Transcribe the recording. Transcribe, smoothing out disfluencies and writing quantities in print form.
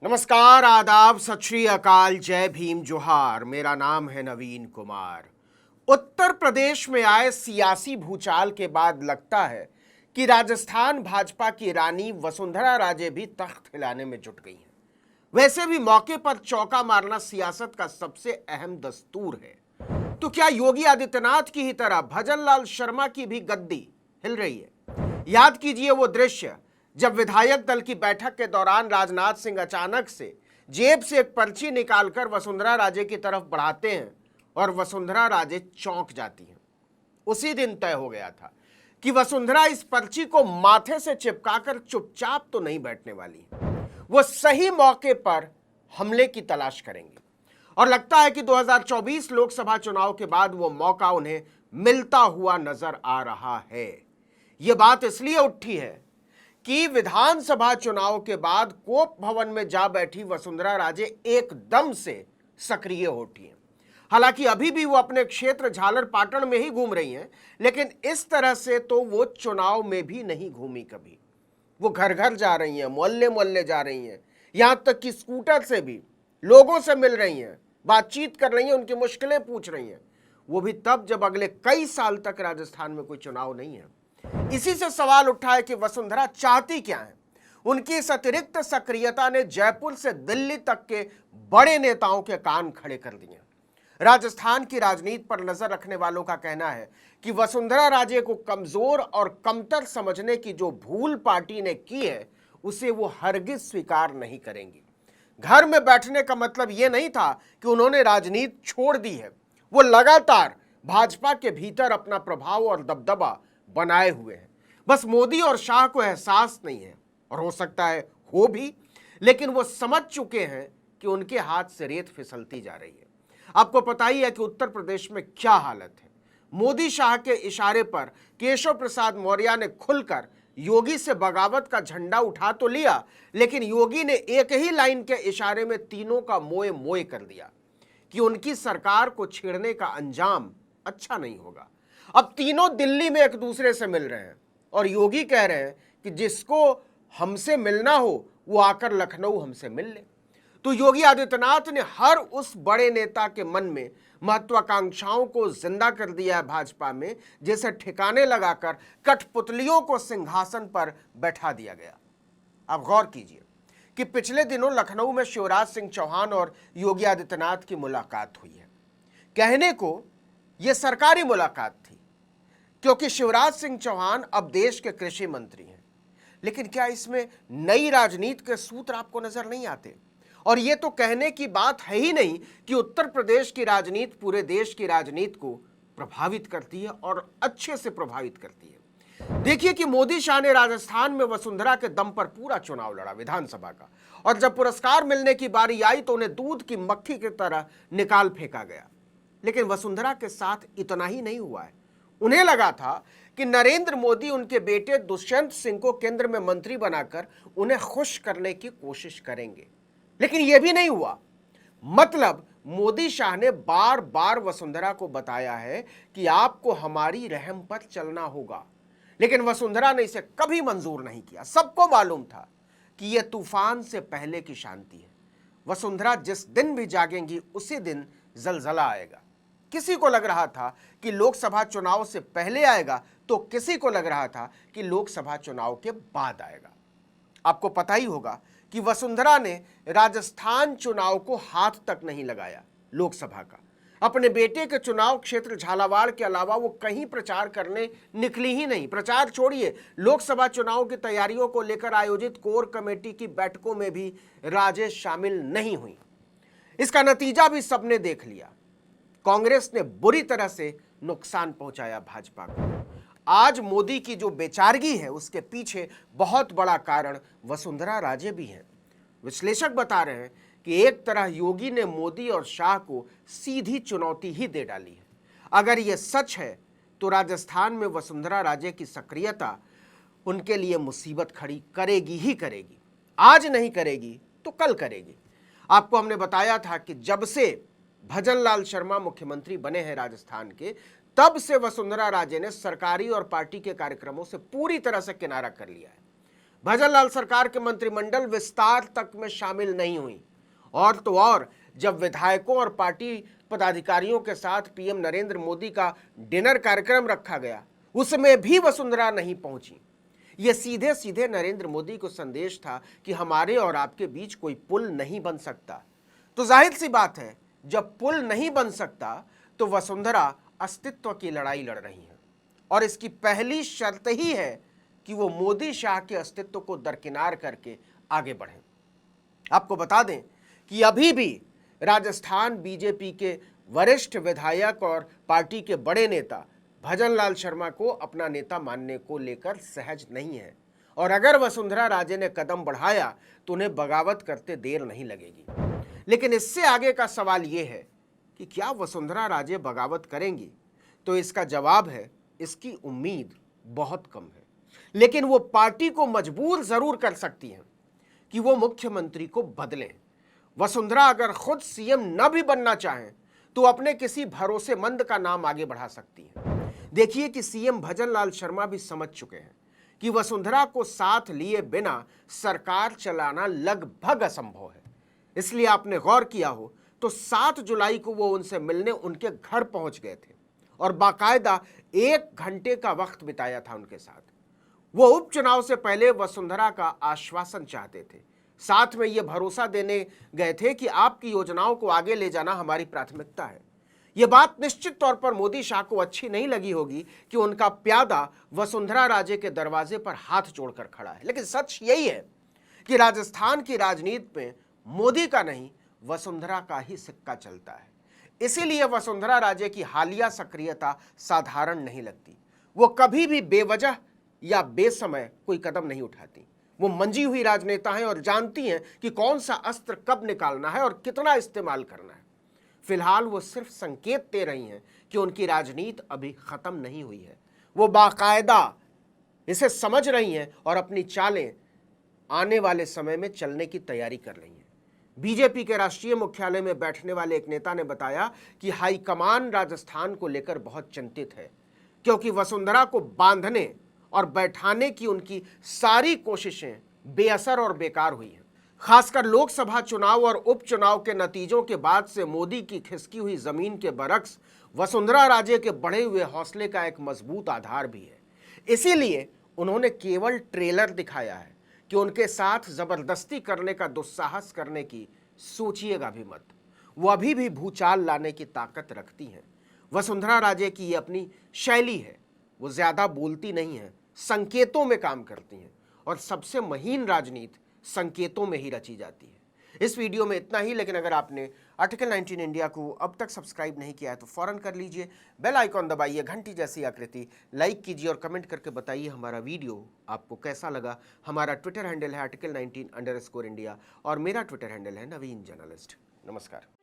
नमस्कार, आदाब, सत श्री अकाल, जय भीम, जोहार। मेरा नाम है नवीन कुमार। उत्तर प्रदेश में आए सियासी भूचाल के बाद लगता है कि राजस्थान भाजपा की रानी वसुंधरा राजे भी तख्त हिलाने में जुट गई हैं। वैसे भी मौके पर चौका मारना सियासत का सबसे अहम दस्तूर है, तो क्या योगी आदित्यनाथ की ही तरह भजन लाल शर्मा की भी गद्दी हिल रही है? याद कीजिए वो दृश्य जब विधायक दल की बैठक के दौरान राजनाथ सिंह अचानक से जेब से एक पर्ची निकालकर वसुंधरा राजे की तरफ बढ़ाते हैं और वसुंधरा राजे चौंक जाती हैं। उसी दिन तय हो गया था कि वसुंधरा इस पर्ची को माथे से चिपकाकर चुपचाप तो नहीं बैठने वाली है, वो सही मौके पर हमले की तलाश करेंगे। और लगता है कि 2024 लोकसभा चुनाव के बाद वो मौका उन्हें मिलता हुआ नजर आ रहा है। ये बात इसलिए उठी है कि विधानसभा चुनाव के बाद कोप भवन में जा बैठी वसुंधरा राजे एकदम से सक्रिय हो उठी हैं। हालांकि अभी भी वो अपने क्षेत्र झालर पाटन में ही घूम रही हैं, लेकिन इस तरह से तो वो चुनाव में भी नहीं घूमी कभी। वो घर घर जा रही हैं, मोहल्ले मोहल्ले जा रही हैं, यहां तक कि स्कूटर से भी लोगों से मिल रही हैं, बातचीत कर रही हैं, उनकी मुश्किलें पूछ रही हैं। वो भी तब जब अगले कई साल तक राजस्थान में कोई चुनाव नहीं है। इसी से सवाल उठा है कि वसुंधरा चाहती क्या है। उनकी इस अतिरिक्त सक्रियता ने जयपुर से दिल्ली तक के बड़े नेताओं के कान खड़े कर दिए। राजस्थान की राजनीति पर नजर रखने वालों का कहना है कि वसुंधरा राजे को कमजोर और कमतर समझने की जो भूल पार्टी ने की है, उसे वो हरगिज स्वीकार नहीं करेंगी। घर में बैठने का मतलब यह नहीं था कि उन्होंने राजनीति छोड़ दी है। वो लगातार भाजपा के भीतर अपना प्रभाव और दबदबा बनाए हुए हैं। बस मोदी और शाह को एहसास नहीं है, और हो सकता है हो भी, लेकिन वो समझ चुके हैं कि उनके हाथ से रेत फिसलती जा रही है। आपको पता ही है कि उत्तर प्रदेश में क्या हालत है। मोदी शाह के इशारे पर केशव प्रसाद मौर्य ने खुलकर योगी से बगावत का झंडा उठा तो लिया, लेकिन योगी ने एक ही लाइन के इशारे में तीनों का मोए मोए कर दिया कि उनकी सरकार को छेड़ने का अंजाम अच्छा नहीं होगा। अब तीनों दिल्ली में एक दूसरे से मिल रहे हैं और योगी कह रहे हैं कि जिसको हमसे मिलना हो वो आकर लखनऊ हमसे मिल ले। तो योगी आदित्यनाथ ने हर उस बड़े नेता के मन में महत्वाकांक्षाओं को जिंदा कर दिया है भाजपा में, जैसे ठिकाने लगाकर कठपुतलियों को सिंहासन पर बैठा दिया गया। अब गौर कीजिए कि पिछले दिनों लखनऊ में शिवराज सिंह चौहान और योगी आदित्यनाथ की मुलाकात हुई है। कहने को यह सरकारी मुलाकात थी, क्योंकि शिवराज सिंह चौहान अब देश के कृषि मंत्री हैं। लेकिन क्या इसमें नई राजनीति के सूत्र आपको नजर नहीं आते? और यह तो कहने की बात है ही नहीं कि उत्तर प्रदेश की राजनीति पूरे देश की राजनीति को प्रभावित करती है और अच्छे से प्रभावित करती है। देखिए कि मोदी शाह ने राजस्थान में वसुंधरा के दम पर पूरा चुनाव लड़ा विधानसभा का, और जब पुरस्कार मिलने की बारी आई तो उन्हें दूध की मक्खी की तरह निकाल फेंका गया। लेकिन वसुंधरा के साथ इतना ही नहीं हुआ है। उन्हें लगा था कि नरेंद्र मोदी उनके बेटे दुष्यंत सिंह को केंद्र में मंत्री बनाकर उन्हें खुश करने की कोशिश करेंगे, लेकिन यह भी नहीं हुआ। मतलब मोदी शाह ने बार बार वसुंधरा को बताया है कि आपको हमारी रहम पर चलना होगा, लेकिन वसुंधरा ने इसे कभी मंजूर नहीं किया। सबको मालूम था कि यह तूफान से पहले की शांति है। वसुंधरा जिस दिन भी जागेंगी उसी दिन जलजला आएगा। किसी को लग रहा था कि लोकसभा चुनाव से पहले आएगा, तो किसी को लग रहा था कि लोकसभा चुनाव के बाद आएगा। आपको पता ही होगा कि वसुंधरा ने राजस्थान चुनाव को हाथ तक नहीं लगाया लोकसभा का। अपने बेटे के चुनाव क्षेत्र झालावाड़ के अलावा वो कहीं प्रचार करने निकली ही नहीं। प्रचार छोड़िए, लोकसभा चुनाव की तैयारियों को लेकर आयोजित कोर कमेटी की बैठकों में भी राजेश शामिल नहीं हुई। इसका नतीजा भी सबने देख लिया। कांग्रेस ने बुरी तरह से नुकसान पहुंचाया भाजपा को। आज मोदी की जो बेचारगी है उसके पीछे बहुत बड़ा कारण वसुंधरा राजे भी हैं। विश्लेषक बता रहे हैं कि एक तरह योगी ने मोदी और शाह को सीधी चुनौती ही दे डाली है। अगर यह सच है तो राजस्थान में वसुंधरा राजे की सक्रियता उनके लिए मुसीबत खड़ी करेगी ही करेगी। आज नहीं करेगी तो कल करेगी। आपको हमने बताया था कि जब से भजन लाल शर्मा मुख्यमंत्री बने हैं राजस्थान के, तब से वसुंधरा राजे ने सरकारी और पार्टी के कार्यक्रमों से पूरी तरह से किनारा कर लिया है। भजनलाल सरकार के मंत्रिमंडल विस्तार तक में शामिल नहीं हुई। और तो और जब विधायकों और पार्टी पदाधिकारियों के साथ पीएम नरेंद्र मोदी का डिनर कार्यक्रम रखा गया, उसमें भी वसुंधरा नहीं पहुंची। यह सीधे सीधे नरेंद्र मोदी को संदेश था कि हमारे और आपके बीच कोई पुल नहीं बन सकता। तो जाहिर सी बात है, जब पुल नहीं बन सकता तो वसुंधरा अस्तित्व की लड़ाई लड़ रही है और इसकी पहली शर्त ही है कि वो मोदी शाह के अस्तित्व को दरकिनार करके आगे बढ़ें। आपको बता दें कि अभी भी राजस्थान बीजेपी के वरिष्ठ विधायक और पार्टी के बड़े नेता भजनलाल शर्मा को अपना नेता मानने को लेकर सहज नहीं है और अगर वसुंधरा राजे ने कदम बढ़ाया तो उन्हें बगावत करते देर नहीं लगेगी। लेकिन इससे आगे का सवाल यह है कि क्या वसुंधरा राजे बगावत करेंगी? तो इसका जवाब है, इसकी उम्मीद बहुत कम है। लेकिन वो पार्टी को मजबूर जरूर कर सकती हैं कि वो मुख्यमंत्री को बदलें। वसुंधरा अगर खुद सीएम न भी बनना चाहें तो अपने किसी भरोसेमंद का नाम आगे बढ़ा सकती हैं। देखिए कि सीएम भजनलाल शर्मा भी समझ चुके हैं कि वसुंधरा को साथ लिए बिना सरकार चलाना लगभग असंभव है। इसलिए आपने गौर किया हो तो 7 जुलाई को वो उनसे मिलने उनके घर पहुंच गए थे और बाकायदा 1 घंटे का वक्त बिताया था उनके साथ। वो उपचुनाव से पहले वसुंधरा का आश्वासन चाहते थे, साथ में ये भरोसा देने गए थे कि आपकी योजनाओं को आगे ले जाना हमारी प्राथमिकता है। ये बात निश्चित तौर पर मोदी शाह को अच्छी नहीं लगी होगी कि उनका प्यादा वसुंधरा राजे के दरवाजे पर हाथ जोड़कर खड़ा है। लेकिन सच यही है कि राजस्थान की राजनीति में मोदी का नहीं, वसुंधरा का ही सिक्का चलता है। इसीलिए वसुंधरा राजे की हालिया सक्रियता साधारण नहीं लगती। वो कभी भी बेवजह या बेसमय कोई कदम नहीं उठाती। वो मंजी हुई राजनेता हैं और जानती हैं कि कौन सा अस्त्र कब निकालना है और कितना इस्तेमाल करना है। फिलहाल वो सिर्फ संकेत दे रही हैं कि उनकी राजनीति अभी खत्म नहीं हुई है। वो बाकायदा इसे समझ रही हैं और अपनी चालें आने वाले समय में चलने की तैयारी कर रही हैं। बीजेपी के राष्ट्रीय मुख्यालय में बैठने वाले एक नेता ने बताया कि हाईकमान राजस्थान को लेकर बहुत चिंतित है, क्योंकि वसुंधरा को बांधने और बैठाने की उनकी सारी कोशिशें बेअसर और बेकार हुई हैं। खासकर लोकसभा चुनाव और उपचुनाव के नतीजों के बाद से मोदी की खिसकी हुई जमीन के बरक्स वसुंधरा राजे के बढ़े हुए हौसले का एक मजबूत आधार भी है। इसीलिए उन्होंने केवल ट्रेलर दिखाया है कि उनके साथ जबरदस्ती करने का दुस्साहस करने की सोचिएगा भी मत। वो अभी भी भूचाल लाने की ताकत रखती हैं। वसुंधरा राजे की ये अपनी शैली है। वो ज्यादा बोलती नहीं है, संकेतों में काम करती हैं और सबसे महीन राजनीति संकेतों में ही रची जाती है। इस वीडियो में इतना ही, लेकिन अगर आपने आर्टिकल 19 इंडिया को अब तक सब्सक्राइब नहीं किया है तो फौरन कर लीजिए। बेल आइकॉन दबाइए, घंटी जैसी आकृति, लाइक कीजिए और कमेंट करके बताइए हमारा वीडियो आपको कैसा लगा। हमारा ट्विटर हैंडल है article19_India और मेरा ट्विटर हैंडल है नवीन जर्नलिस्ट। नमस्कार।